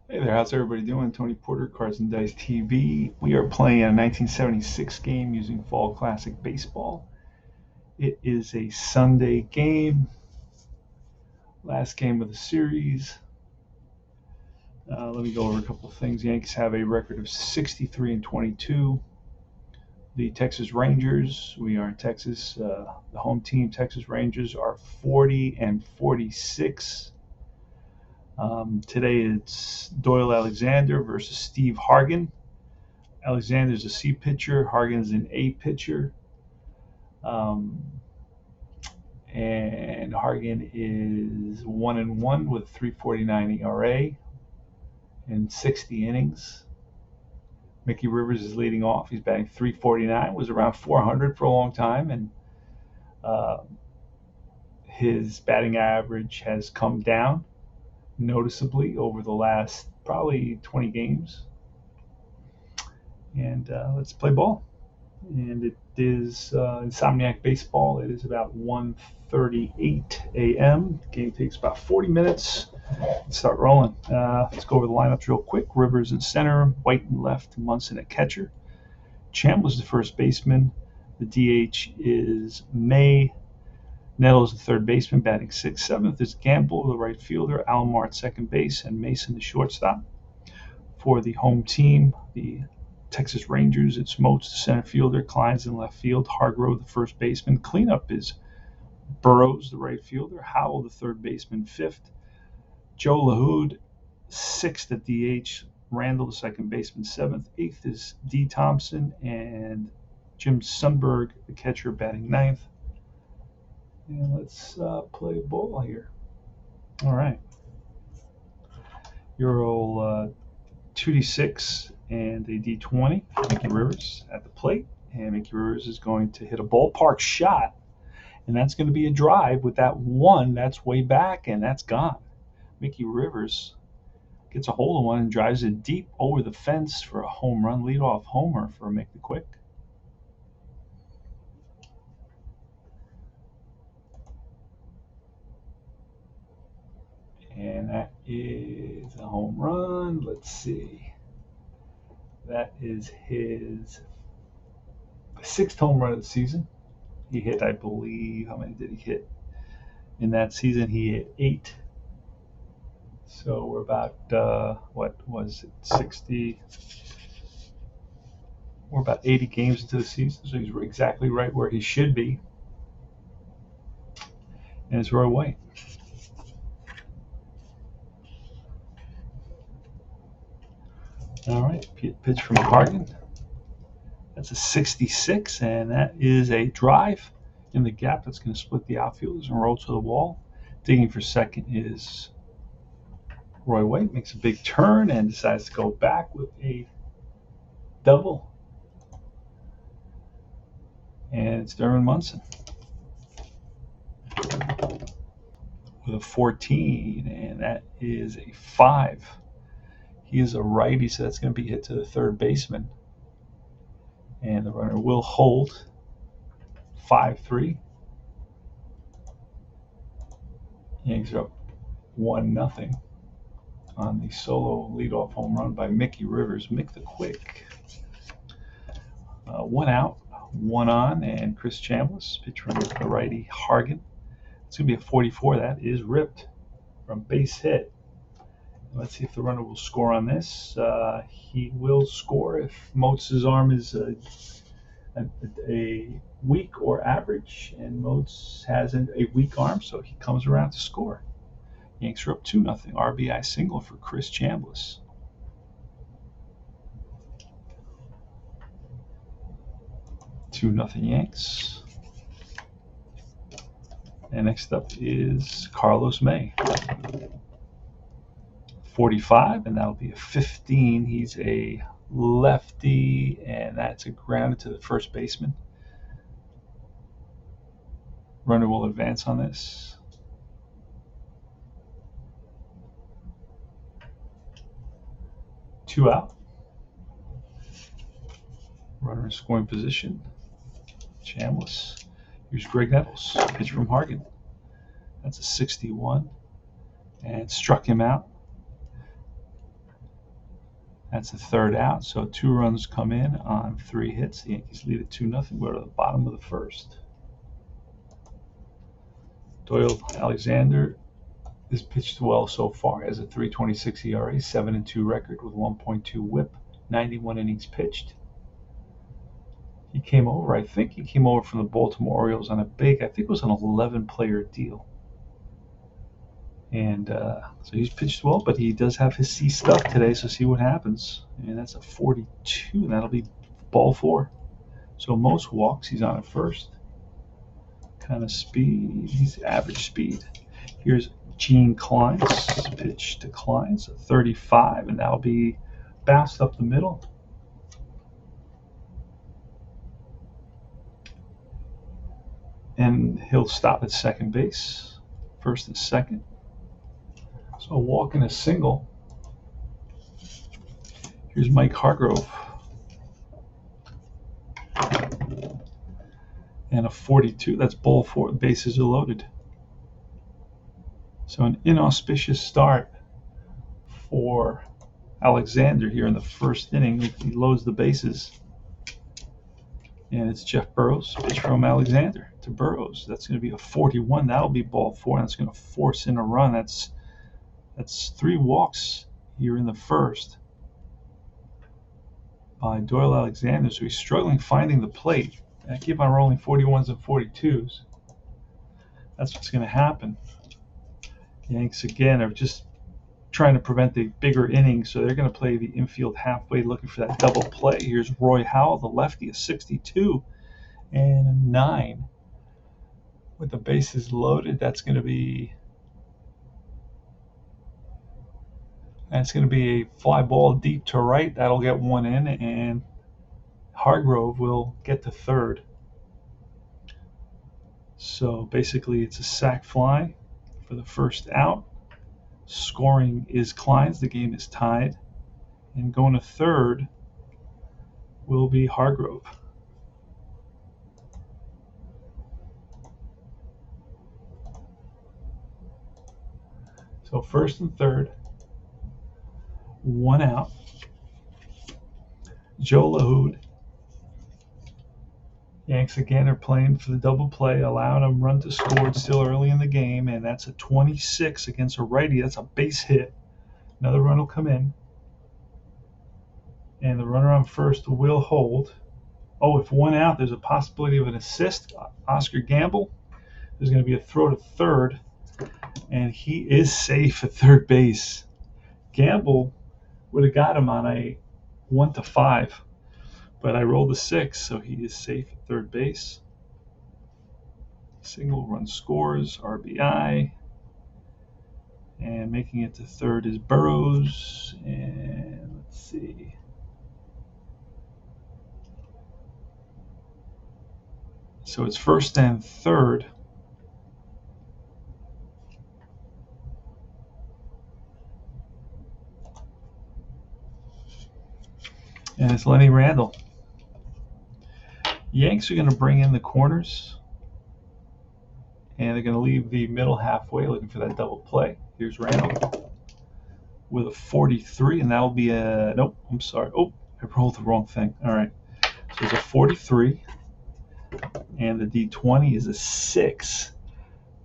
Hey there, how's everybody doing? Tony Porter, Cards and Dice TV. We are playing a 1976 game using Fall Classic Baseball. It is a Sunday game, last game of the series. Let me go over a couple of things. Yankees have a record of 63 and 22. The Texas Rangers, we are in Texas. The home team, Texas Rangers, are 40 and 46. Today it's Doyle Alexander versus Steve Hargan. Alexander's a C pitcher. Hargan's an A pitcher. Um, and Hargan is 1-1 with 3.49 ERA in 60 innings. Mickey Rivers is leading off. He's batting 349. Was around 400 for a long time, and uh, his batting average has come down noticeably over the last probably 20 games. And let's play ball. And it is Insomniac Baseball. It is about 1:38 a.m. The game takes about 40 minutes. Let's start rolling. Let's go over the lineups real quick. Rivers in center, White in left, Munson at catcher. Chambliss the first baseman. The DH is May. Nettles the third baseman, batting 6th. 7th is Gamble, the right fielder. Alomar at second base, and Mason the shortstop. For the home team, the Texas Rangers, it's Moats, the center fielder, Kleins in left field, Hargrove, the first baseman. Cleanup is Burrows, the right fielder, Howell, the third baseman, 5th. Joe LaHood, 6th at DH, Randall, the second baseman, 7th. 8th is D. Thompson, and Jim Sunberg, the catcher, batting 9th. And let's play ball here. All right. Your old 2d6 and a d20 for Mickey Rivers at the plate. And Mickey Rivers is going to hit a ballpark shot, and that's going to be a drive with that one that's way back, and that's gone. Mickey Rivers gets a hold of one and drives it deep over the fence for a home run, leadoff homer for Mick the Quick. And that is a home run. Let's see. That is his 6th home run of the season. He hit, I believe, how many did he hit? In that season, he hit 8. So we're about, what was it, 60? We're about 80 games into the season, so he's exactly right where he should be. And it's Roy White. All right, pitch from Hargan. That's a 66, and that is a drive in the gap that's going to split the outfielders and roll to the wall. Digging for second is Roy White. Makes a big turn and decides to go back with a double. And it's Derwin Munson with a 14, and that is a 5. He is a righty, so that's going to be hit to the third baseman. And the runner will hold 5-3. Yanks are up 1-0 on the solo leadoff home run by Mickey Rivers. Mick the Quick. 1 out, 1 on, and Chris Chambliss, pitch from the righty Hargan. It's going to be a 44. That is ripped from base hit. Let's see if the runner will score on this. He will score if Moats' arm is a weak or average, and Moats has a weak arm, so he comes around to score. Yanks are up 2-0. RBI single for Chris Chambliss. Two nothing Yanks. And next up is Carlos May. 45, and that'll be a 15. He's a lefty, and that's a grounded to the first baseman. Runner will advance on this. Two out. Runner in scoring position. Chambliss. Here's Greg Nettles. Pitch from Hargan. That's a 61. And struck him out. That's the third out, so 2 runs come in on 3 hits. The Yankees lead it 2-0. Go to the bottom of the first. Doyle Alexander is pitched well so far, has a 3.26 ERA, 7-2 record with 1.2 WHIP, 91 innings pitched. He came over, I think he came over from the Baltimore Orioles on a big, I think it was an 11-player deal. And so he's pitched well, but he does have his C stuff today, so see what happens. And that's a 42, and that'll be ball 4. So most walks, he's on at first. Kind of speed, he's average speed. Here's Gene Klein's pitch to Klein's, a 35, and that'll be bounced up the middle. And he'll stop at second base, first and second. So a walk and a single. Here's Mike Hargrove. And a 42. That's ball 4. Bases are loaded. So an inauspicious start for Alexander here in the first inning. He loads the bases. And it's Jeff Burrows. Pitch from Alexander to Burrows. That's going to be a 41. That'll be ball 4. That's going to force in a run. That's 3 walks here in the first by Doyle Alexander. So he's struggling finding the plate. I keep on rolling 41s and 42s. That's what's going to happen. Yanks again are just trying to prevent the bigger innings, so they're going to play the infield halfway, looking for that double play. Here's Roy Howell, the lefty, a 62 and a 9 with the bases loaded. That's going to be a fly ball deep to right. That'll get 1 in, and Hargrove will get to third. So basically it's a sac fly for the first out. Scoring is Klein's. The game is tied. And going to third will be Hargrove. So first and third, 1 out. Joe LaHood. Yanks again are playing for the double play, allowing a run to score. It's still early in the game, and that's a 26 against a righty. That's a base hit. Another run will come in. And the runner on first will hold. Oh, if 1 out, there's a possibility of an assist. Oscar Gamble. There's going to be a throw to third, and he is safe at third base. Gamble would have got him on a 1-5. But I rolled a 6, so he is safe at third base. Single run scores, RBI. And making it to third is Burrows. And let's see. So it's first and third. And it's Lenny Randall. Yanks are going to bring in the corners, and they're going to leave the middle halfway, looking for that double play. Here's Randall with a 43, and that'll be a, nope, I'm sorry. Oh, I rolled the wrong thing. All right. So it's a 43, and the D20 is a 6.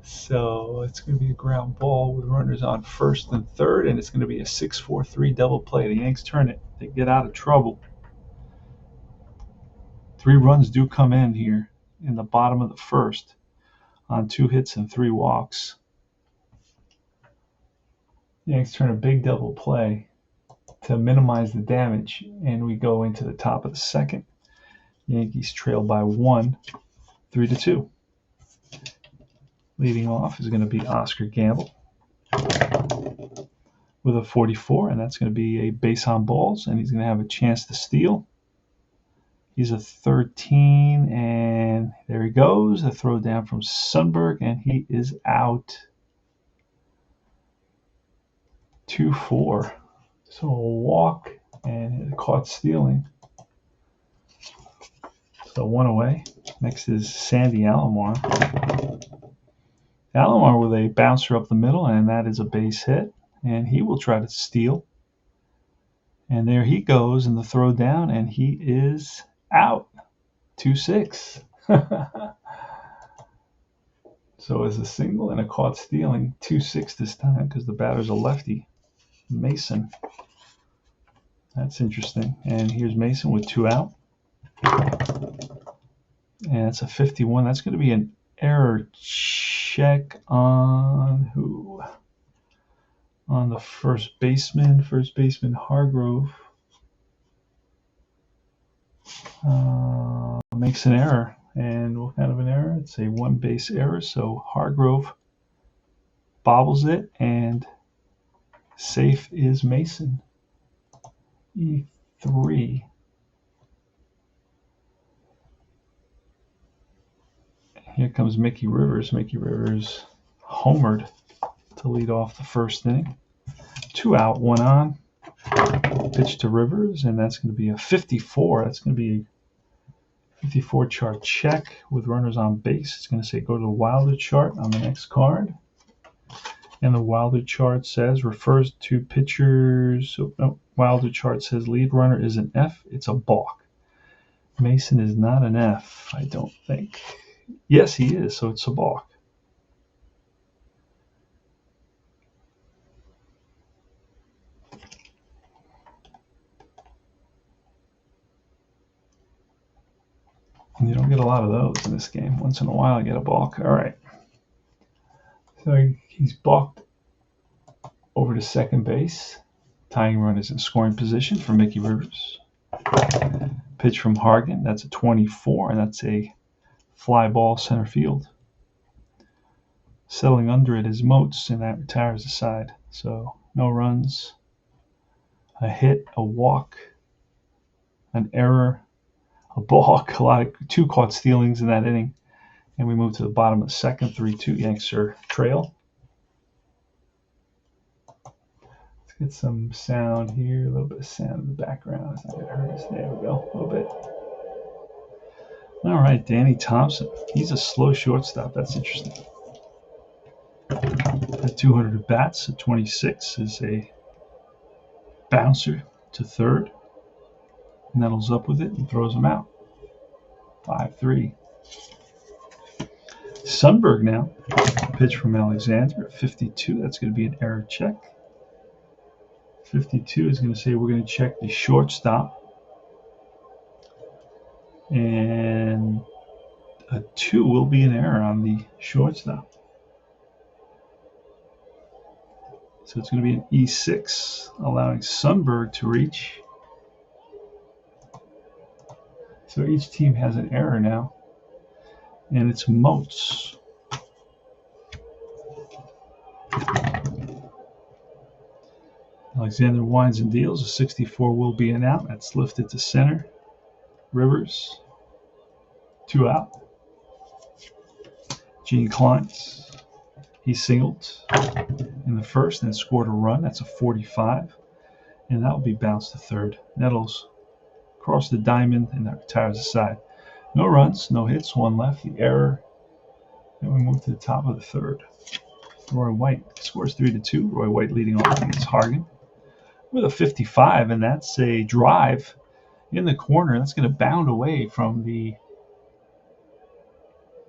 So it's going to be a ground ball with runners on first and third, and it's going to be a 6-4-3 double play. The Yanks turn it. They get out of trouble. 3 runs do come in here in the bottom of the first on 2 hits and 3 walks. Yanks turn a big double play to minimize the damage, and we go into the top of the second. Yankees trail by 1, 3-2. Leading off is going to be Oscar Gamble with a 44, and that's going to be a base on balls, and he's going to have a chance to steal. He's a 13, and there he goes. A throw down from Sunberg, and he is out. 2-4. So a walk and caught stealing. So 1 away. Next is Sandy Alomar. Alomar with a bouncer up the middle, and that is a base hit. And he will try to steal. And there he goes in the throw down, and he is out. 2-6. So as a single and a caught stealing, 2-6 this time because the batter's a lefty, Mason. That's interesting. And here's Mason with 2 out. And it's a 51. That's going to be an error check on who? On the first baseman. First baseman Hargrove makes an error. And what kind of an error? It's a 1-base error. So Hargrove bobbles it, and safe is Mason. E3. Here comes Mickey Rivers. Mickey Rivers homered to lead off the first inning. 2 out, 1 on. Pitch to Rivers, and that's going to be a 54. That's going to be a 54 chart check with runners on base. It's going to say go to the Wilder chart on the next card. And the Wilder chart says, refers to pitchers. No, Wilder chart says lead runner is an F. It's a balk. Mason is not an F, I don't think. Yes, he is, so it's a balk. And you don't get a lot of those in this game. Once in a while, I get a balk. All right. So he's balked over to second base. Tying run is in scoring position for Mickey Rivers. Pitch from Hargan. That's a 24, and that's a fly ball center field. Settling under it is Moats, and that retires the side. So no runs, a hit, a walk, an error, a balk, 2 caught stealings in that inning. And we move to the bottom of the second, 3-2. Yanks are trail. Let's get some sound here, a little bit of sound in the background. It's not going to hurt us. There we go, a little bit. All right, Danny Thompson. He's a slow shortstop. That's interesting. At 200 at bats, at 26 is a bouncer to third. Nettles up with it and throws him out. 5-3. Sunberg now. Pitch from Alexander at 52. That's going to be an error check. 52 is going to say we're going to check the shortstop. And a 2 will be an error on the shortstop. So it's going to be an E6, allowing Sunberg to reach. So each team has an error now, and it's Moats. Alexander winds and deals. A 64 will be an out. That's lifted to center. Rivers, 2 out. Gene climbs. He singled in the first and scored a run. That's a 45, and that will be bounced to third. Nettles across the diamond, and that retires the side. No runs, no hits, 1 left. The error. Then we move to the top of the third. Roy White scores 3-2. Roy White leading off against Hargan with a 55, and that's a drive in the corner. That's going to bound away from the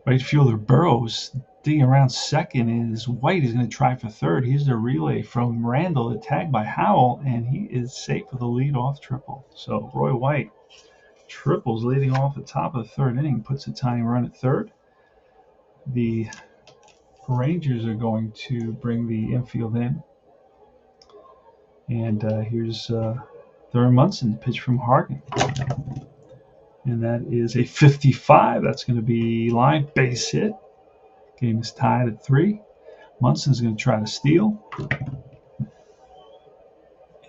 right fielder Burrows. Digging around second is White. Is going to try for third. Here's the relay from Randall, a tag by Howell, and he is safe with a leadoff triple. So Roy White triples leading off the top of the third inning, puts a tying run at third. The Rangers are going to bring the infield in. And here's Thurman Munson, pitch from Hargan. And that is a 55. That's going to be line base hit. Game is tied at 3. Munson's going to try to steal.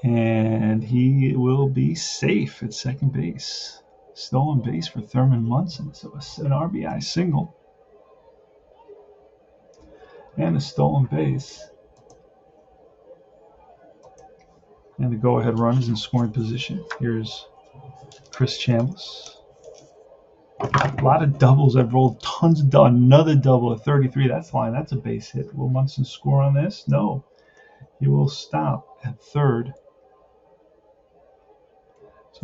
And he will be safe at second base. Stolen base for Thurman Munson. So an RBI single. And a stolen base. And the go-ahead run is in scoring position. Here's Chris Chambliss. A lot of doubles. I've rolled tons of doubles. Another double at 33. That's fine. That's a base hit. Will Munson score on this? No. He will stop at third.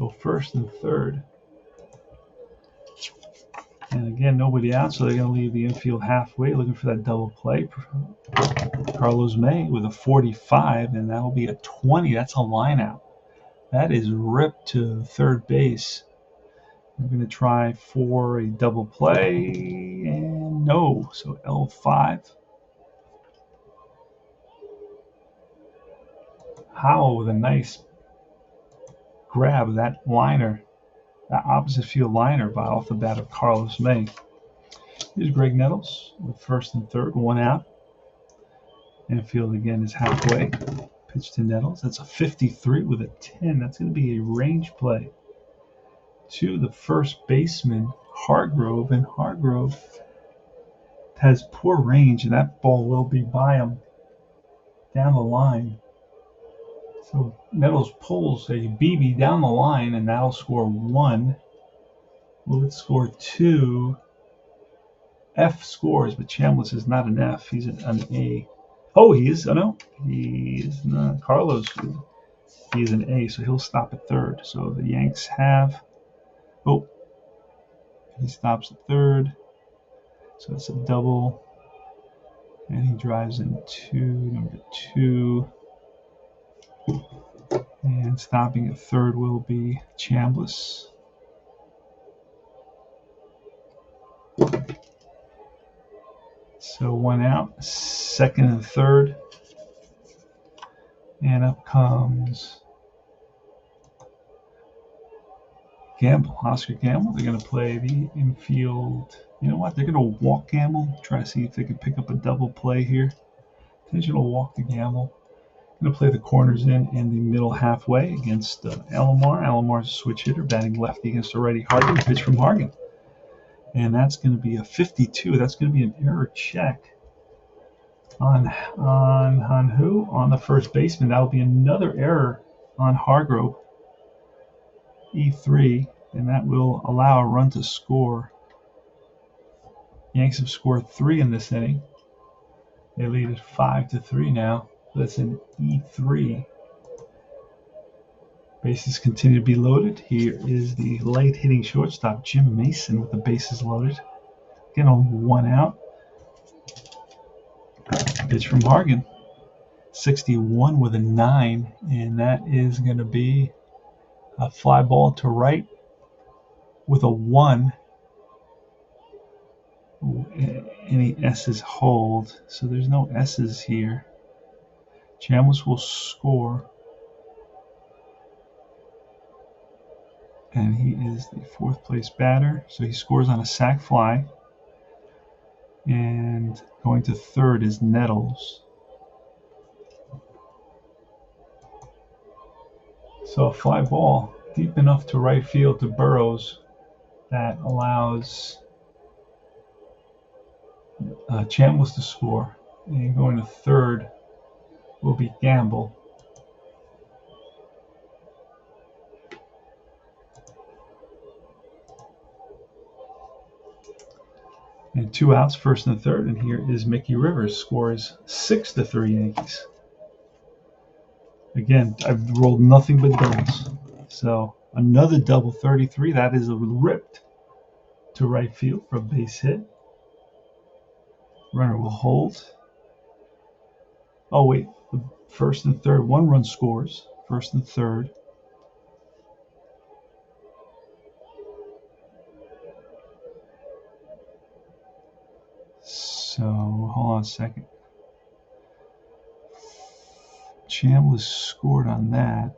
So first and third. And again, nobody out, so they're going to leave the infield halfway, looking for that double play. Carlos May with a 45, and that'll be a 20. That's a line out. That is ripped to third base. We're going to try for a double play, and no. So L5. Howell with a nice grab of that liner, that opposite field liner by off the bat of Carlos May. Here's Greg Nettles with first and third, one out. Infield again is halfway. Pitch to Nettles. That's a 53 with a 10. That's going to be a range play to the first baseman, Hargrove. And Hargrove has poor range, and that ball will be by him down the line. So Nettles pulls a BB down the line, and that'll score 1. Will it score 2? F scores, but Chambliss is not an F. He's an A. Oh, he is. Oh, no. He is not. Carlos, he is an A, so he'll stop at third. So the Yanks have. Oh, he stops at third. So it's a double. And he drives into number 2. And stopping at third will be Chambliss. So one out, second and third. And up comes Gamble, Oscar Gamble. They're going to play the infield. You know what? They're going to walk Gamble. Try to see if they can pick up a double play here. Intentional walk to Gamble. Going to play the corners in the middle halfway against Alomar. Alomar's a switch hitter, batting lefty against a righty. Hargan, pitch from Hargan. And that's going to be a 52. That's going to be an error check on who? On the first baseman. That will be another error on Hargrove. E3, and that will allow a run to score. Yanks have scored 3 in this inning. They lead it 5-3 now. That's an E3. Bases continue to be loaded. Here is the late hitting shortstop, Jim Mason, with the bases loaded. Again, on one out. Pitch from Hargan. 61 with a 9, and that is going to be a fly ball to right with a 1. Any S's hold, so there's no S's here. Chambliss will score. And he is the 4th place batter, so he scores on a sac fly. And going to third is Nettles. So a fly ball deep enough to right field to Burrows that allows Chambliss to score. And going to third will be Gamble. And 2 outs, first and third, and here is Mickey Rivers, scores 6-3 Yankees. Again, I've rolled nothing but doubles. So another double 33. That is ripped to right field for a base hit. Runner will hold. Oh, wait. The first and third, 1 run scores. First and third. So, hold on a second. Chambliss scored on that.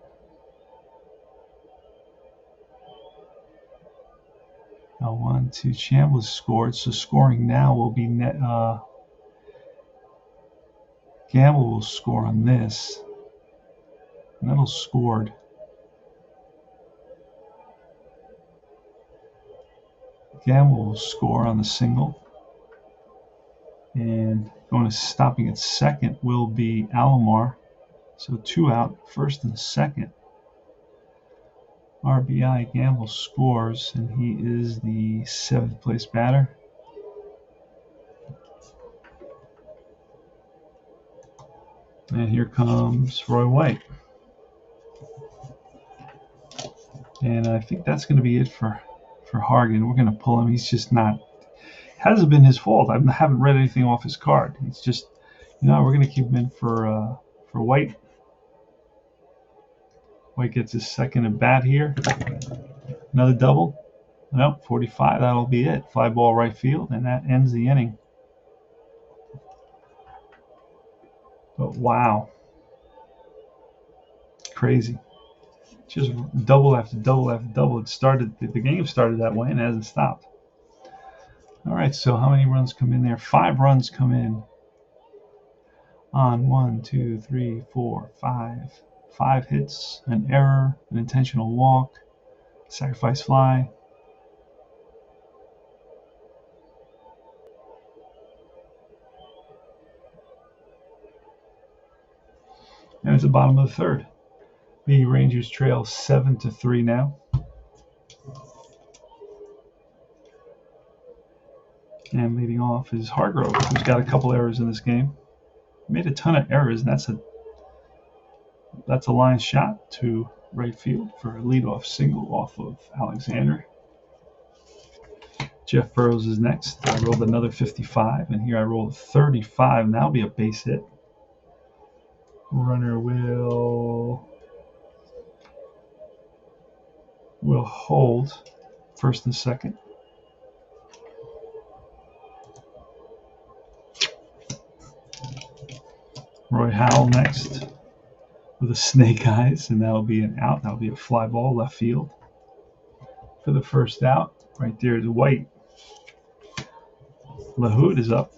Now 1, 2. Chambliss scored. So scoring now will be Gamble will score on this. Nettles scored. Gamble will score on the single. And going to stopping at second will be Alomar. So 2 out, first and second. RBI, Gamble scores, and he is the 7th place batter. And here comes Roy White. And I think that's going to be it for Hargan. We're going to pull him. He's just not. Hasn't been his fault. I haven't read anything off his card. He's just, we're going to keep him in for White. White gets his second at bat here. Another double. Nope, 45. That'll be it. Fly ball right field, and that ends the inning. But wow, crazy. Just double after double after double. It started. The game started that way and hasn't stopped. All right. So how many runs come in there? 5 runs come in. On 1, 2, 3, 4, 5. 5 hits, an error, an intentional walk, sacrifice fly. And it's the bottom of the third. The Rangers trail 7-3 now. And leading off is Hargrove, who's got a couple errors in this game. He made a ton of errors, and that's a line shot to right field for a leadoff single off of Alexander. Jeff Burrows is next. I rolled another 55, and here I rolled 35, and that'll be a base hit. Runner will hold first and second. Roy Howell next with a snake eyes, and that'll be an out. That'll be a fly ball left field for the first out. Right there is White. LaHood is up.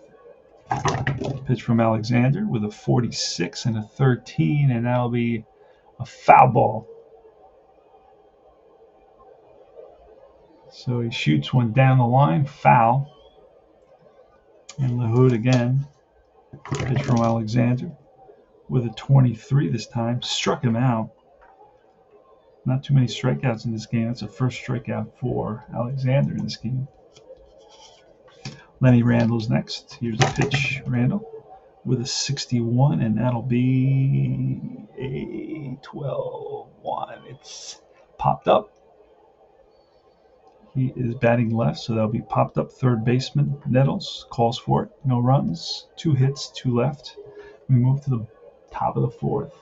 Pitch from Alexander with a 46 and a 13, and that'll be a foul ball. So he shoots one down the line, foul. And LaHood again. Pitch from Alexander with a 23 this time. Struck him out. Not too many strikeouts in this game. That's the first strikeout for Alexander in this game. Lenny Randall's next. Here's a pitch. Randall with a 61, and that'll be a 12-1. It's popped up. He is batting left, so that'll be popped up. Third baseman Nettles calls for it. No runs. 2 hits, 2 left. We move to the top of the fourth.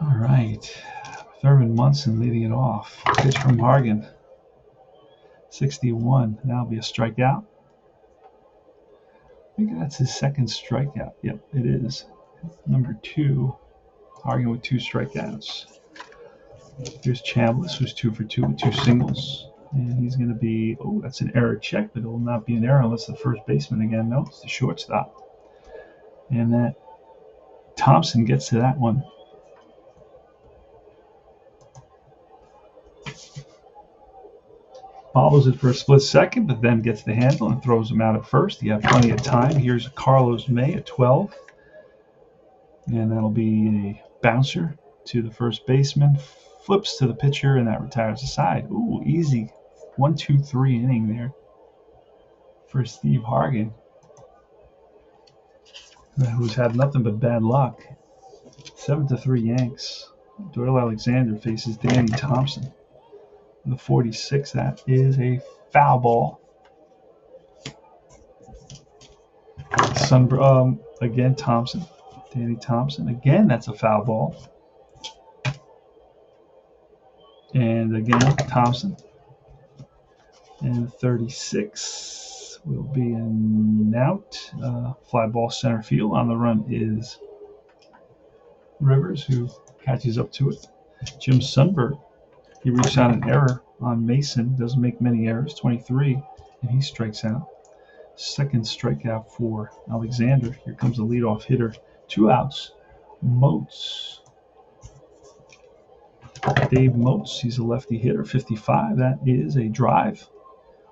All right. Thurman Munson leading it off. Pitch from Hargan. 61. That'll be a strikeout. I think that's his second strikeout. Yep, it is. Number 2. Hargan with 2 strikeouts. Here's Chambliss, who's 2 for 2 with 2 singles. And he's going to be, that's an error check, but it will not be an error unless the first baseman again. No, it's the shortstop. And that Thompson gets to that one. Follows it for a split second, but then gets the handle and throws him out at first. You have plenty of time. Here's Carlos May at 12. And that'll be a bouncer to the first baseman. Flips to the pitcher, and that retires the side. Ooh, easy. 1-2-3 inning there for Steve Hargan, who's had nothing but bad luck. 7-3 Yanks. Doyle Alexander faces Danny Thompson. The 46, that is a foul ball. Sunberg, again, Thompson. Danny Thompson. Again, that's a foul ball. And again, Thompson. And 36 will be an out. Fly ball center field. On the run is Rivers, who catches up to it. Jim Sunberg. He reached out an error on Mason. Doesn't make many errors. 23. And he strikes out. Second strikeout for Alexander. Here comes the leadoff hitter. 2 outs. Moats. Dave Moats. He's a lefty hitter. 55. That is a drive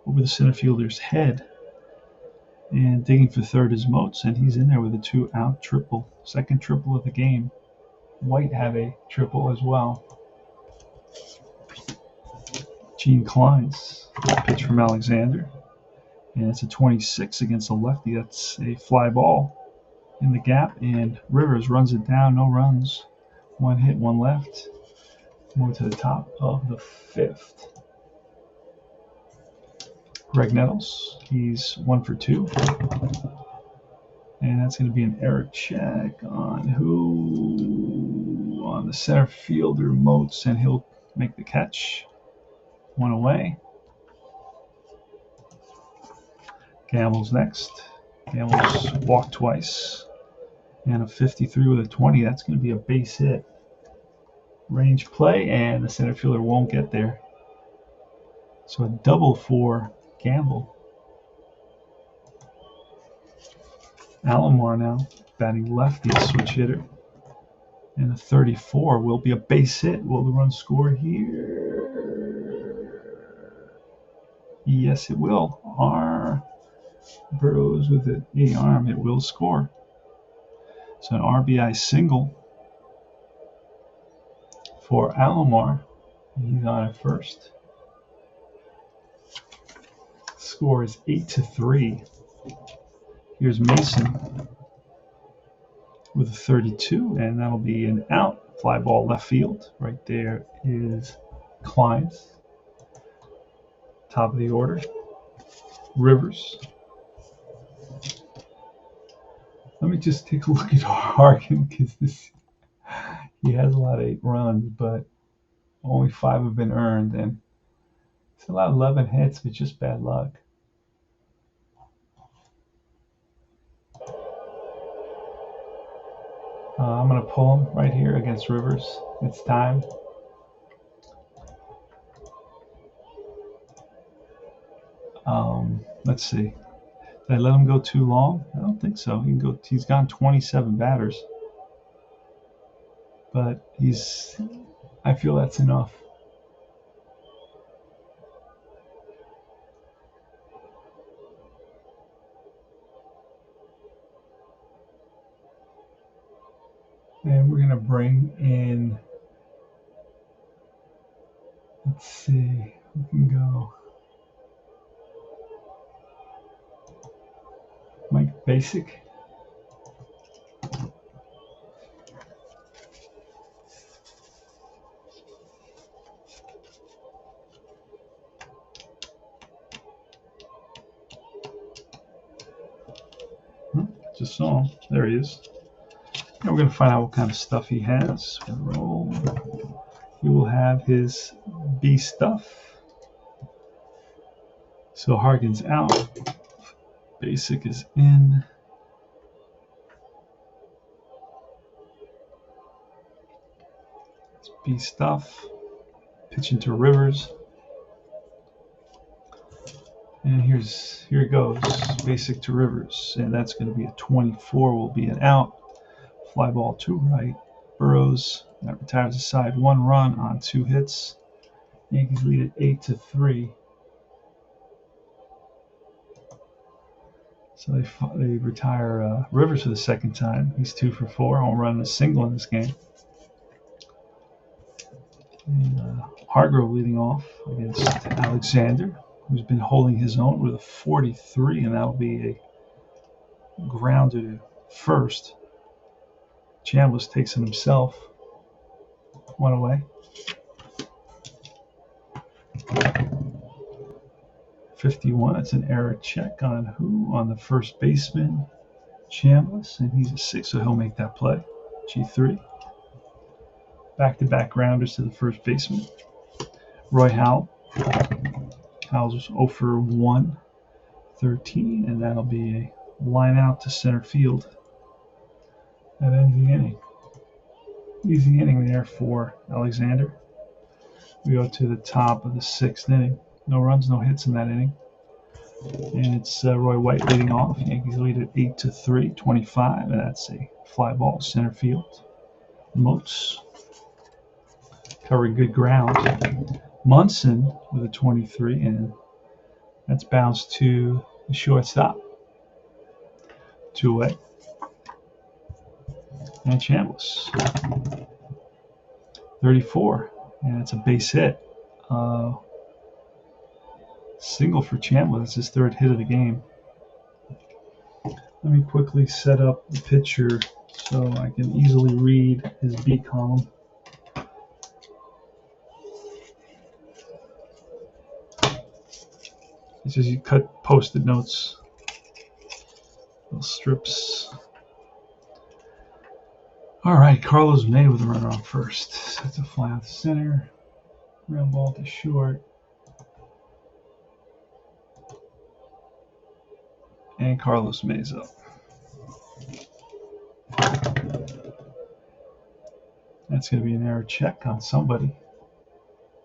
over the center fielder's head. And digging for third is Moats. And he's in there with a 2-out triple. Second triple of the game. White had a triple as well. Gene Klein's pitch from Alexander. And it's a 26 against a lefty. That's a fly ball. in the gap, and Rivers runs it down. No runs. One hit, one left. Move to the top of the fifth. Greg Nettles, he's 1 for 2. And that's going to be an error check on who? On the center fielder, Moats, and he'll make the catch. One away. Gamble's next. Gamble's walked twice. And a 53 with a 20. That's going to be a base hit. Range play, and the center fielder won't get there. So a double for Gamble. Alomar now batting lefty, switch hitter. And a 34 will be a base hit. Will the run score here? Yes, it will. Burrows with an A arm. It will score. So an RBI single for Alomar. He's on at first. Score is 8-3. Here's Mason with a 32, and that'll be an out. Fly ball left field. Right there is Kleins. Top of the order. Rivers. Let me just take a look at Hargan, because he has a lot of 8 runs, but only 5 have been earned, and it's allowed 11 hits, but just bad luck. I'm going to pull him right here against Rivers. It's time. Let's see. Did I let him go too long? I don't think so. He's gone 27 batters. But I feel that's enough. And we're going to bring in, let's see, we can go Mike Basic. Just saw him. There he is. And we're going to find out what kind of stuff he has. Roll. He will have his B stuff. So Hargan's out. Basic is in. It's B stuff. Pitching to Rivers. And here it goes. Basic to Rivers. And that's going to be a 24. Will be an out. Fly ball to right. Burrows. That retires aside. 1 run on 2 hits. Yankees lead it 8-3. So they retire Rivers for the second time. He's 2 for 4. Home run and a single in this game. And Hargrove leading off against Alexander, who's been holding his own with a 43, and that'll be a grounder to first. Chambliss takes it himself. 1 away. 51. It's an error check on who? On the first baseman, Chambliss, and he's a 6, so he'll make that play. G3. Back-to-back grounders to the first baseman. Roy Howell. Howell's 0 for 1, 13, and that'll be a line out to center field. That ends the inning. Easy inning there for Alexander. We go to the top of the 6th inning. No runs, no hits in that inning. And it's Roy White leading off. Yankees lead at 8-3, 25, and that's a fly ball center field. Moats covering good ground. Munson with a 23, and that's bounced to the shortstop. 2 away. And Chambliss. 34, and it's a base hit. Single for Chambliss. It's his 3rd hit of the game. Let me quickly set up the picture so I can easily read his B column. It's just you cut post-it notes, little strips. All right, Carlos May with the runner on first. Sets a fly out the center. Ground ball to short. And Carlos May's up. That's going to be an error check on somebody.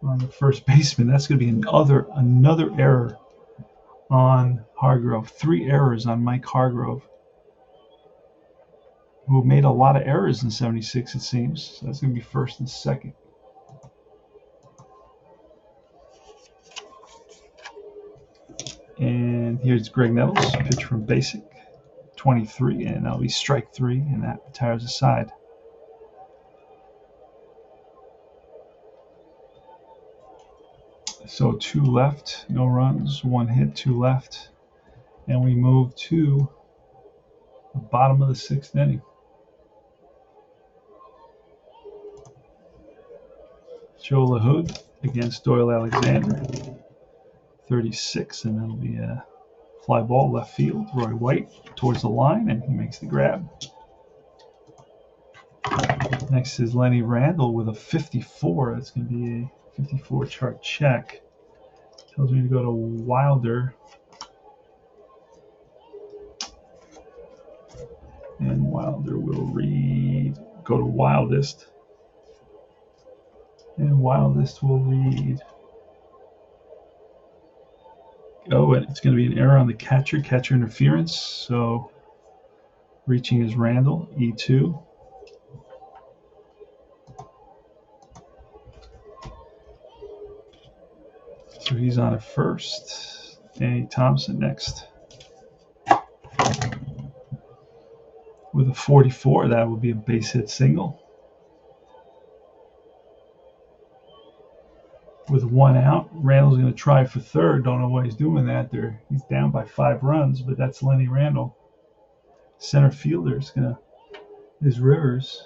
On the first baseman. That's going to be another error on Hargrove. 3 errors on Mike Hargrove, who made a lot of errors in 76, it seems. So that's going to be first and second. And here's Greg Nettles, pitch from basic, 23, and that'll be strike 3, and that retires the side. So 2 left, no runs, 1 hit, 2 left, and we move to the bottom of the 6th inning. Joe LaHood against Doyle Alexander, 36, and that'll be a fly ball left field. Roy White towards the line, and he makes the grab. Next is Lenny Randall with a 54. That's going to be a 54 chart check. Tells me to go to Wilder. And Wilder will go to Wildest. And Wildest will read. Oh, and it's going to be an error on the catcher interference. So reaching is Randall, E2. So he's on at first. Danny Thompson next. With a 44, that will be a base hit single. With 1 out, Randall's going to try for third. Don't know why he's doing that. He's down by 5 runs, but that's Lenny Randall. Center fielder is Rivers.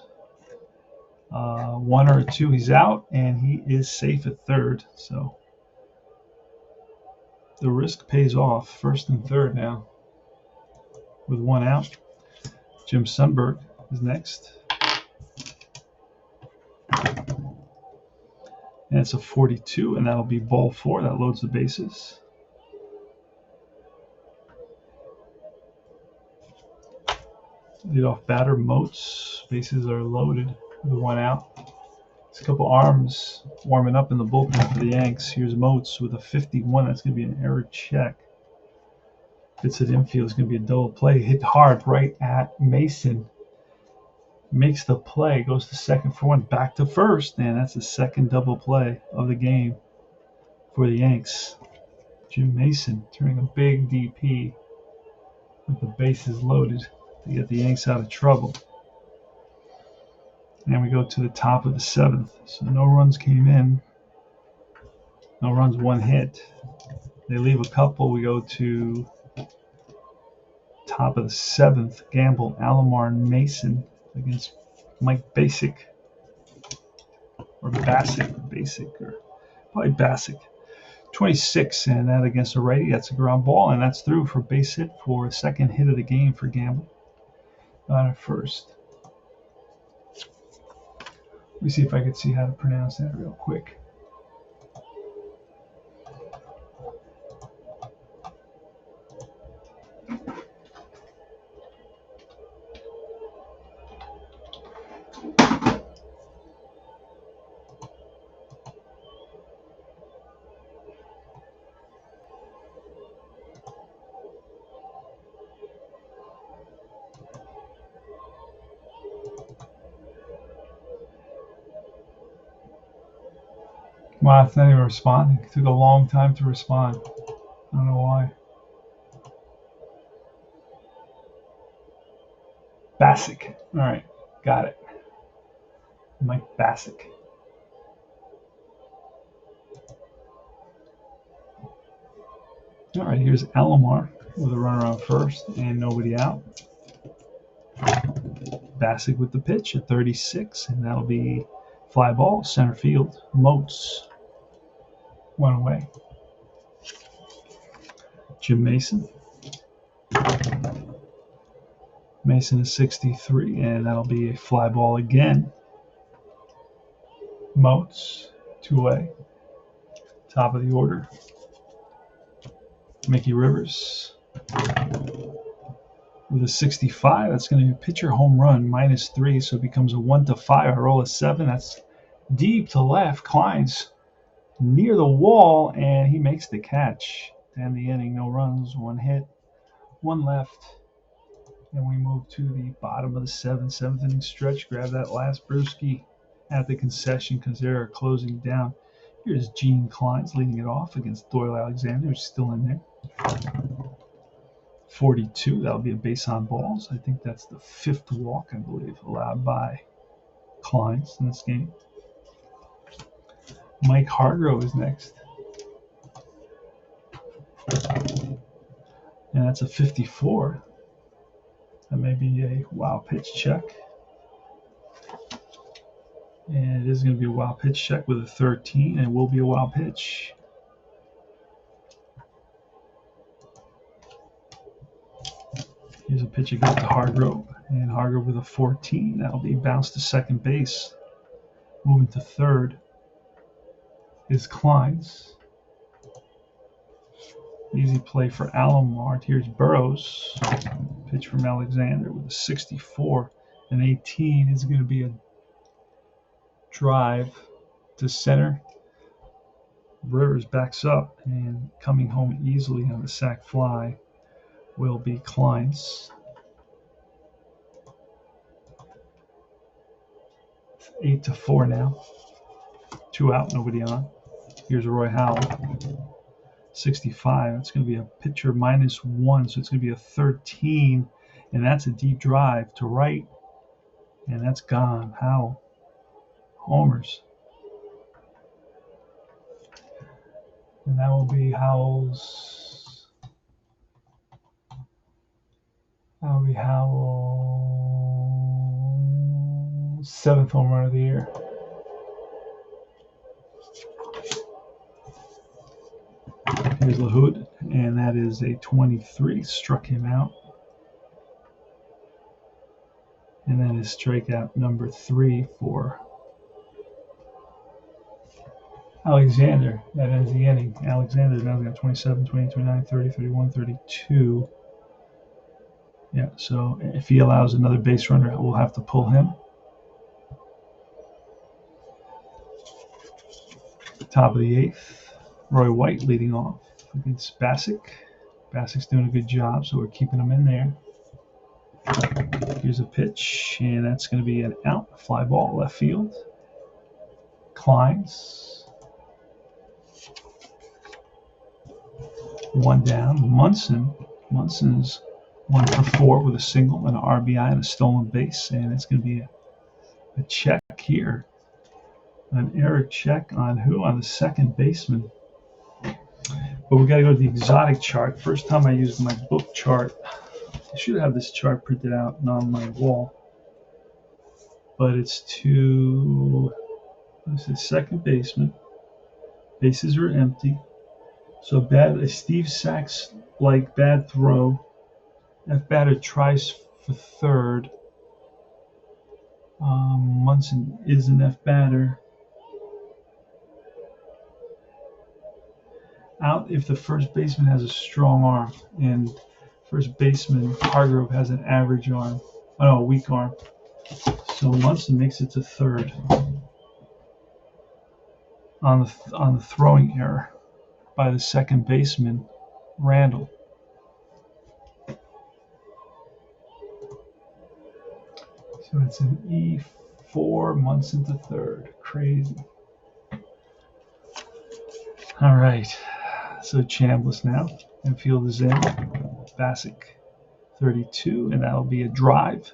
1 or 2, he's out, and he is safe at third. So the risk pays off. First and third now. With 1 out, Jim Sunberg is next. And it's a 42, and that'll be ball 4. That loads the bases. Leadoff batter, Moats. Bases are loaded with 1 out. There's a couple arms warming up in the bullpen for the Yanks. Here's Moats with a 51. That's going to be an error check. Hits it infield. It's going to be a double play. Hit hard right at Mason. Makes the play, goes to second for 1, back to first, and that's the second double play of the game for the Yanks. Jim Mason turning a big DP with the bases loaded to get the Yanks out of trouble. And we go to the top of the 7th. So no runs came in. No runs, 1 hit. They leave a couple. We go to top of the 7th. Gamble, Alomar, and Mason against Mike Basic, or Bassick, or probably Bassick. 26, and that against a righty. That's a ground ball, and that's through for base hit for a second hit of the game for Gamble. On at first. Let me see if I can see how to pronounce that real quick. Wow, it's not even responding. It took a long time to respond. I don't know why. Bassick. All right, got it. Mike Bassick. All right, here's Alomar with a runner on first and nobody out. Bassick with the pitch at 36, and that'll be fly ball, center field. Moats went away. Jim Mason. Mason is 63, and that'll be a fly ball again. Moats, 2-away. Top of the order. Mickey Rivers with a 65. That's going to be a pitcher home run, -3, so it becomes a 1-5. I roll a 7. That's deep to left. Klein's near the wall, and he makes the catch. To end the inning, no runs, 1 hit, 1 left. And we move to the bottom of the seventh inning stretch. Grab that last brewski at the concession because they're closing down. Here's Gene Klein's leading it off against Doyle Alexander, who's still in there. 42, that'll be a base on balls. I think that's the 5th walk, I believe, allowed by Klein's in this game. Mike Hargrove is next. And that's a 54. That may be a wild pitch check. And it is going to be a wild pitch check with a 13, and it will be a wild pitch. Here's a pitch again to Hargrove, and Hargrove with a 14. That'll be bounced to second base. Moving to third is Klein's. Easy play for Alomar. Here's Burrows. Pitch from Alexander with a 64. An 18 is going to be a drive to center. Rivers backs up, and coming home easily on the sac fly will be Klein's. 8-4 now. 2 out, nobody on. Here's Roy Howell. 65. It's going to be a pitcher -1, so it's going to be a 13, and that's a deep drive to right, and that's gone. Howell homers, and that will be Howell's. That'll be Howell's 7th home run of the year. Here's LaHood, and that is a 23. Struck him out. And that is strikeout number 3 for Alexander. That ends the inning. Alexander now got 27, 28, 29, 30, 31, 32. Yeah, so if he allows another base runner, we'll have to pull him. Top of the 8th. Roy White leading off against Bassick. Bassick's doing a good job, so we're keeping him in there. Here's a pitch, and that's going to be an out. Fly ball, left field. Klein's. 1 down. Munson's 1 for 4 with a single and an RBI and a stolen base, and it's going to be a check here. An error check on who? On the second baseman. But we got to go to the exotic chart. First time I used my book chart. I should have this chart printed out and on my wall. But it's to second baseman. Bases are empty. So a Steve Sachs like bad throw. F batter tries for third. Munson is an F batter. Out if the first baseman has a strong arm, and first baseman Hargrove has an average arm. Oh no, a weak arm. So Munson makes it to third on the throwing error by the second baseman Randall. So it's an E4, Munson to third. Crazy. All right. So Chambliss now. Infield is in. Bassick 32, and that'll be a drive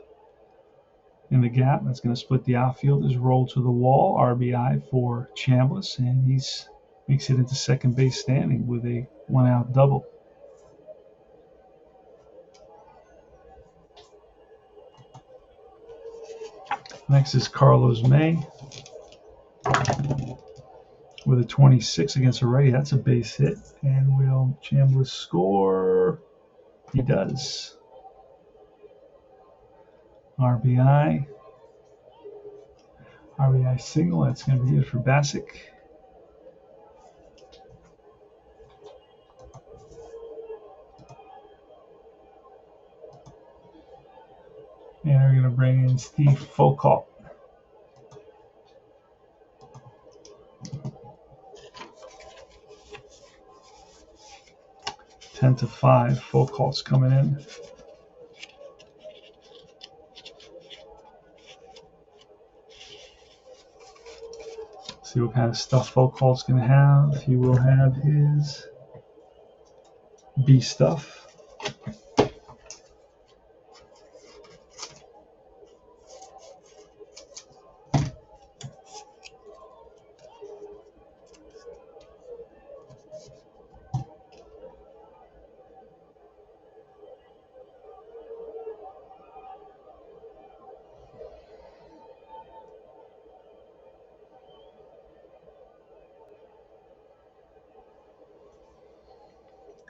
in the gap. That's going to split the outfield. Is rolled to the wall. RBI for Chambliss, and he's makes it into second base standing with a 1-out double. Next is Carlos May with a 26 against a righty. That's a base hit. And will Chambliss score? He does. RBI single. That's going to be it for Bassick. And we're going to bring in Steve Foucault. Ten to 5. Foucault's coming in. See what kind of stuff Foucault's going to have. He will have his B stuff.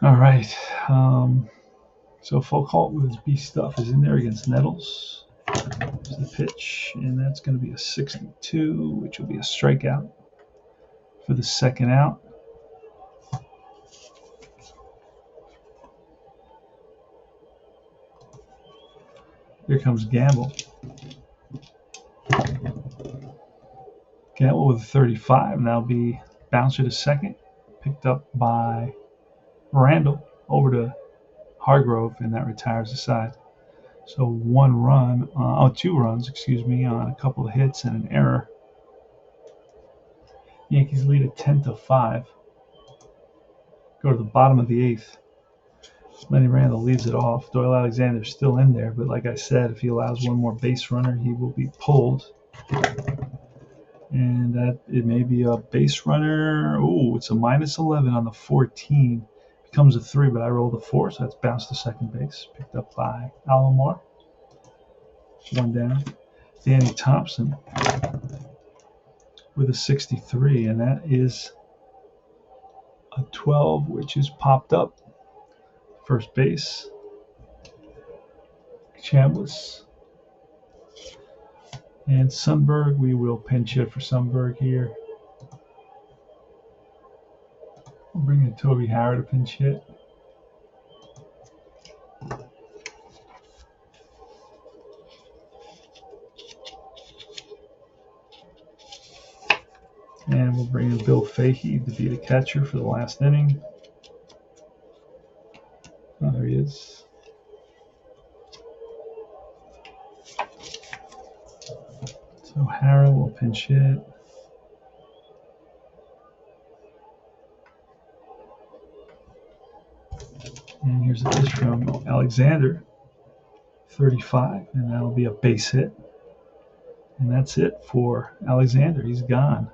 All right. So Foucault with his B stuff is in there against Nettles. There's the pitch, and that's going to be a 62, which will be a strikeout for the second out. Here comes Gamble. Gamble with a 35, and that'll be bouncer to second, picked up by Randall over to Hargrove, and that retires the side. So two runs, on a couple of hits and an error. Yankees lead at 10 to 5. Go to the bottom of the eighth. Lenny Randall leads it off. Doyle Alexander's still in there, but like I said, if he allows one more base runner, he will be pulled. And that it may be a base runner. Oh, it's a -11 on the 14. Becomes a 3, but I rolled a 4, so that's bounced to second base. Picked up by Alomar. One down. Danny Thompson with a 63, and that is a 12, which is popped up. First base. Chambliss. And Sunberg, we will pinch hit for Sunberg here. We'll bring in Toby Harrah to pinch hit. And we'll bring in Bill Fahey to be the catcher for the last inning. Oh, there he is. So Harrah will pinch hit. And here's a pitch from Alexander, 35, and that'll be a base hit. And that's it for Alexander. He's gone.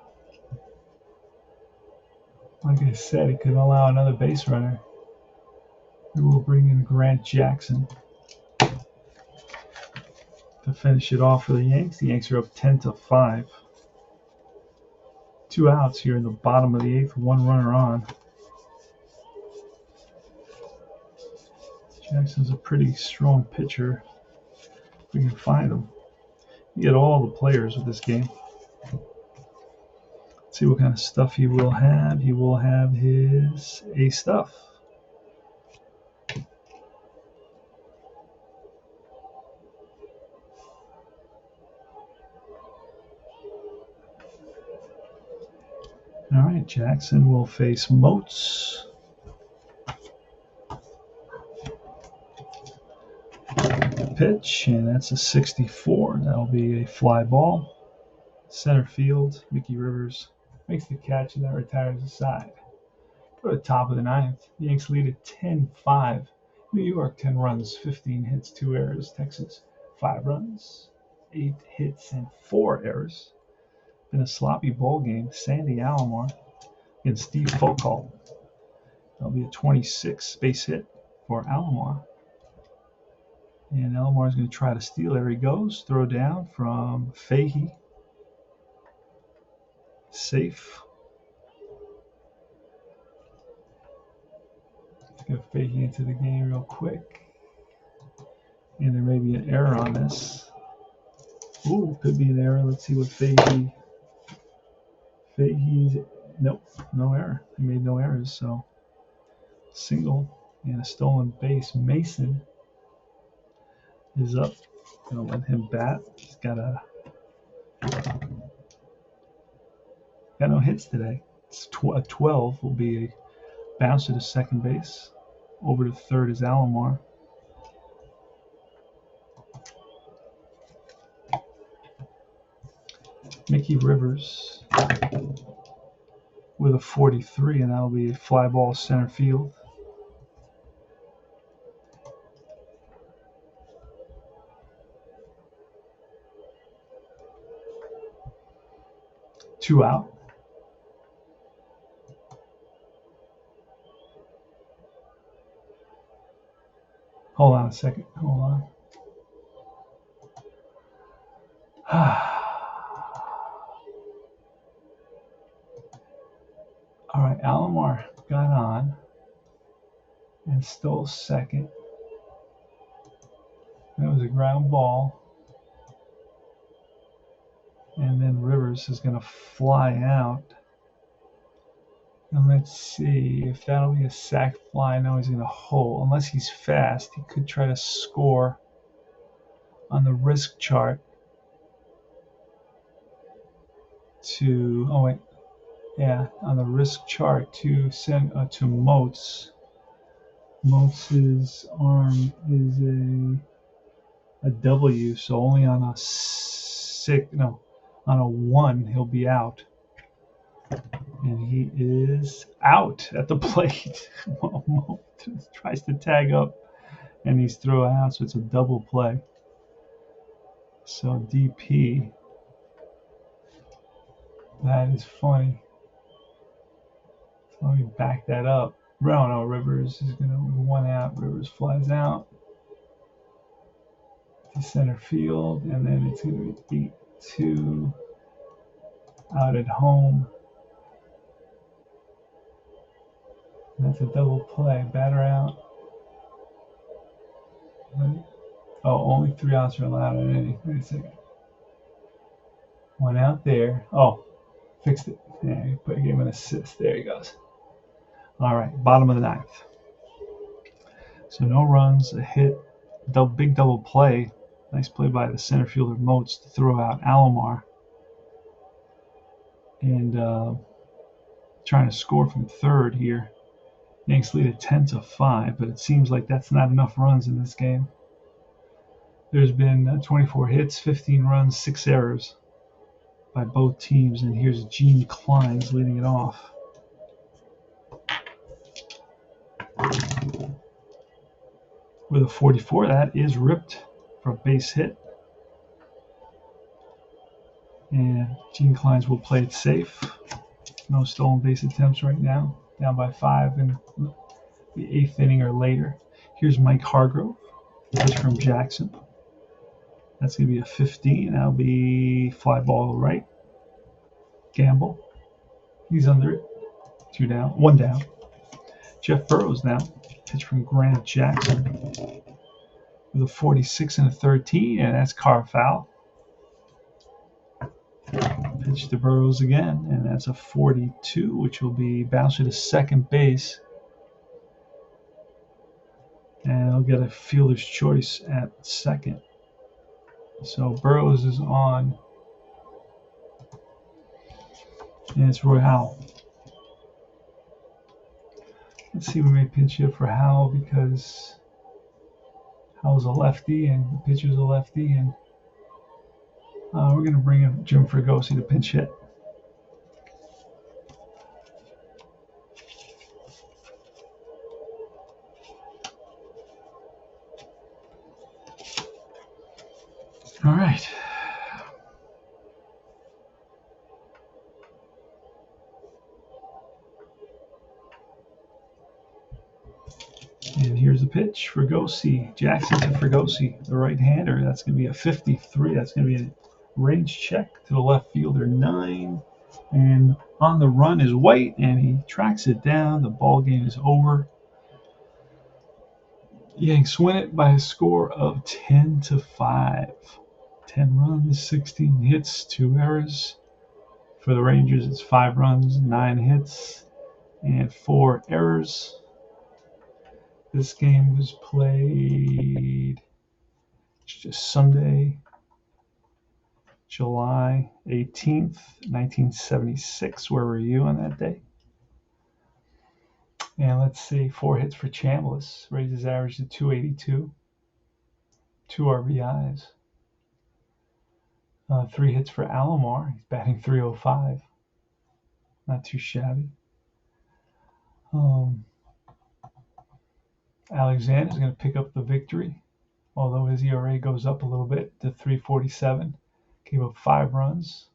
Like I said, he couldn't allow another base runner. We will bring in Grant Jackson to finish it off for the Yanks. The Yanks are up 10 to 5. 2 outs here in the bottom of the eighth, 1 runner on. Jackson's a pretty strong pitcher. If we can find him. You get all the players with this game. Let's see what kind of stuff he will have. He will have his A stuff. All right, Jackson will face Moats. Pitch, and that's a 64. That'll be a fly ball. Center field, Mickey Rivers makes the catch, and that retires the side. Go to the top of the ninth. The Yanks lead at 10-5. New York, 10 runs, 15 hits, 2 errors. Texas, 5 runs, 8 hits, and 4 errors. Been a sloppy ball game. Sandy Alomar against Steve Foucault. That'll be a 26 base hit for Alomar. And Elmore is going to try to steal. There he goes. Throw down from Fahey. Safe. Let's get Fahey into the game real quick. And there may be an error on this. Ooh, could be an error. Let's see what Fahey's. Nope, no error. He made no errors, so single and a stolen base. Mason is up. Gonna let him bat. He's got no hits today. It's 12 will be a bounce to second base. Over to third is Alomar. Mickey Rivers with a 43, and that'll be a fly ball center field. Two out. Hold on a second. Hold on. All right, Alomar got on and stole second. That was a ground ball. And then Rivers is going to fly out. And let's see if that'll be a sac fly. No, he's going to hold. Unless he's fast, he could try to score on the risk chart to, oh wait, yeah, on the risk chart to send to Moats. Moats' arm is a W, so only on a on a 1 he'll be out. And he is out at the plate. Moats tries to tag up and he's thrown out, so it's a double play. So DP. That is funny. Let me back that up. No, Rivers is going to 1 out. Rivers flies out to center field, and then it's going to be 8-2 out at home. That's a double play. Batter out. Oh, only 3 outs are allowed in any. Wait a second. 1 out there. Oh, fixed it. Yeah, gave him an assist. There he goes. All right, bottom of the 9th. So no runs, a hit, big double play. Nice play by the center fielder Moats to throw out Alomar. And trying to score from third here. Yanks lead at 10-5, but it seems like that's not enough runs in this game. There's been 24 hits, 15 runs, 6 errors by both teams, and here's Gene Kleins leading it off. With a 44, that is ripped for a base hit. And Gene Kleins will play it safe. No stolen base attempts right now. Down by 5 in the 8th inning or later. Here's Mike Hargrove, pitch from Jackson. That's going to be a 15. That'll be fly ball right. Gamble. He's under it. 2 down. 1 down. Jeff Burrows now. Pitch from Grant Jackson with a 46 and a 13, and that's car foul. Pitch to Burrows again, and that's a 42, which will be bounced to second base. And he'll get a fielder's choice at second. So Burrows is on. And it's Roy Howell. Let's see, we may pinch hit for Howell because Howell's a lefty and the pitcher's a lefty. And we're going to bring in Jim Fregosi to pinch hit. All right. And here's the pitch. Fregosi. Jackson to Fregosi, the right-hander. That's going to be a 53. That's going to be a range check to the left fielder, 9. And on the run is White, and he tracks it down. The ball game is over. Yanks win it by a score of 10-5. 10 runs, 16 hits, 2 errors. For the Rangers, it's 5 runs, 9 hits, and 4 errors. This game was played just Sunday, July 18th, 1976. Where were you on that day? And let's see, 4 hits for Chambliss, raised his average to 282, 2 RBIs. 3 hits for Alomar. He's batting 305. Not too shabby. Alexander's going to pick up the victory, although his ERA goes up a little bit to 3.47. Gave up 5 runs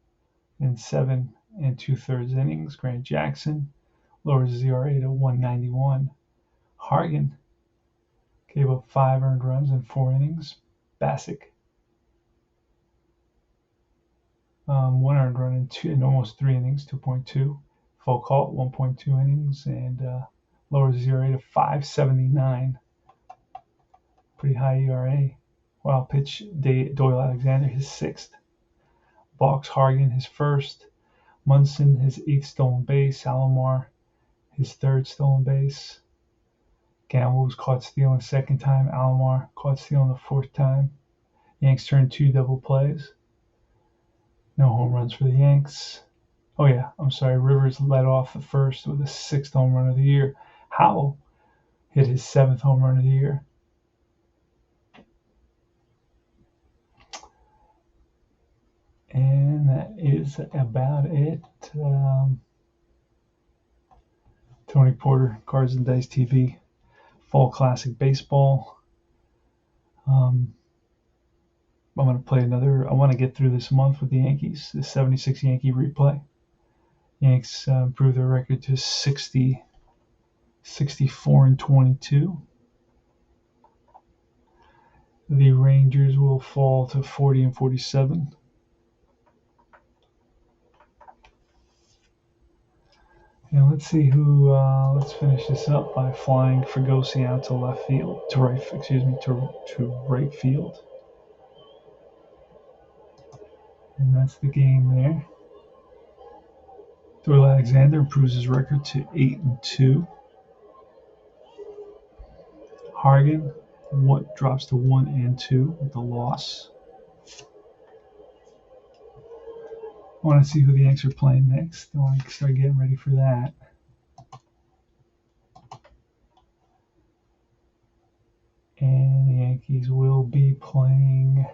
in 7 2/3 innings. Grant Jackson lowers his ERA to 1.91. Hargan gave up 5 earned runs in 4 innings. Bassick 1 earned run in almost 3 innings, 2.2. Foucault 1.2 innings, and lowers his ERA to 5.79. Pretty high ERA. Wild pitch, Doyle Alexander, his 6th. Box Hargan, his 1st. Munson, his 8th stolen base. Alomar, his 3rd stolen base. Gamble was caught stealing 2nd time. Alomar caught stealing the 4th time. Yanks turned 2 double plays. No home runs for the Yanks. Oh yeah, I'm sorry. Rivers led off the 1st with a 6th home run of the year. Howell hit his 7th home run of the year. And that is about it. Tony Porter, Cards and Dice TV, Fall Classic Baseball. I'm going to play another. I want to get through this month with the Yankees, the 76 Yankee replay. Yanks improved their record to 64-22. The Rangers will fall to 40-47. And let's see who. Let's finish this up by flying Fregosi out to left field, to right field. And that's the game there. Doyle Alexander improves his record to 8-2. Hargan drops to 1-2 with the loss. I want to see who the Yanks are playing next. I want to start getting ready for that. And the Yankees will be playing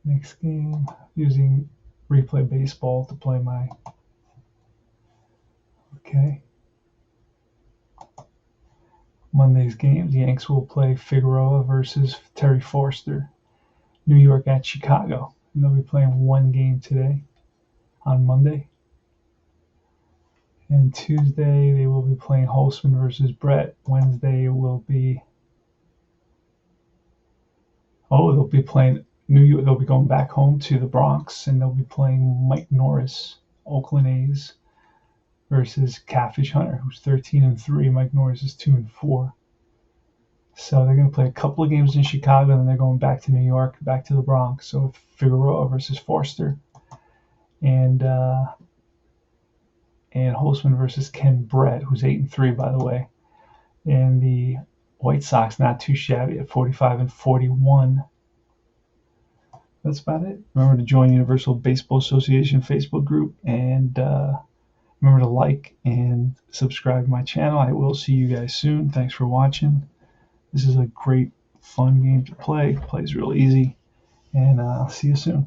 next game using Replay Baseball to play my. Okay. Monday's games, the Yanks will play Figueroa versus Terry Forster. New York at Chicago. And they'll be playing 1 game today on Monday. And Tuesday they will be playing Holtzman versus Brett. Wednesday will be. They'll be playing New York. They'll be going back home to the Bronx, and they'll be playing Mike Norris, Oakland A's, versus Catfish Hunter, who's 13-3. Mike Norris is 2-4. So they're going to play a couple of games in Chicago, and then they're going back to New York, back to the Bronx. So Figueroa versus Forster, and Holtzman versus Ken Brett, who's 8-3, by the way. And the White Sox not too shabby at 45-41. That's about it. Remember to join Universal Baseball Association Facebook group, and remember to like and subscribe to my channel. I will see you guys soon. Thanks for watching. This is a great, fun game to play. Plays real easy, and I'll see you soon.